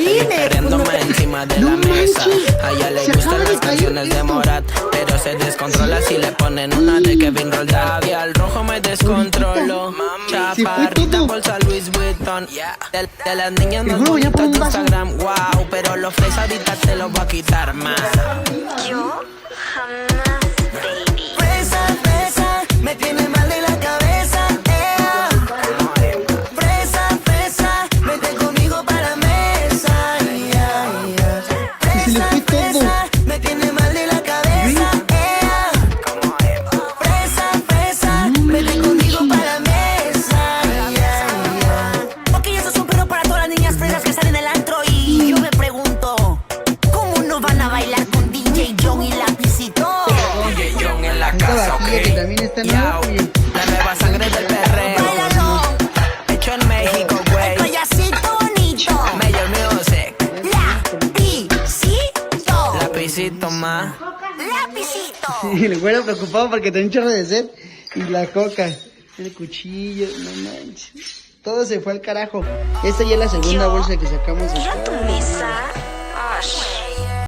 Dile, riéndome encima de la mesa. A ella le gustan las canciones de Morat, pero se descontrola si le ponen una de Kevin Roldán. Y al rojo me descontrolo. Chaparrita bolsa Louis Vuitton. De las niñas más bonitas de Instagram. Wow, pero los fresh ahorita te los voy a quitar más. Yo jamás, baby. Fresa, fresa, me tiene mal de la cabeza, Fresa, fresa, vete conmigo para la mesa, Fresa, fresa, me tiene mal de la cabeza, Fresa, fresa, vete conmigo para la mesa, Ok, eso es un pedo para todas las niñas fresas que están en el antro y yo me pregunto, ¿cómo no van a bailar con DJ John y Lapicito? DJ John en la casa, ok. Que también está en Yao, la nueva sangre del perreo. Báilalo, Hecho en México, güey. payasito bonito. Major Music. Lapicito. Lapicito más. Lapicito. Y el güero preocupado porque tenía un chorro de sed. Y la coca. El cuchillo, no manches. Todo se fue al carajo. Esta ya es la segunda bolsa que sacamos. Ir a tu mesa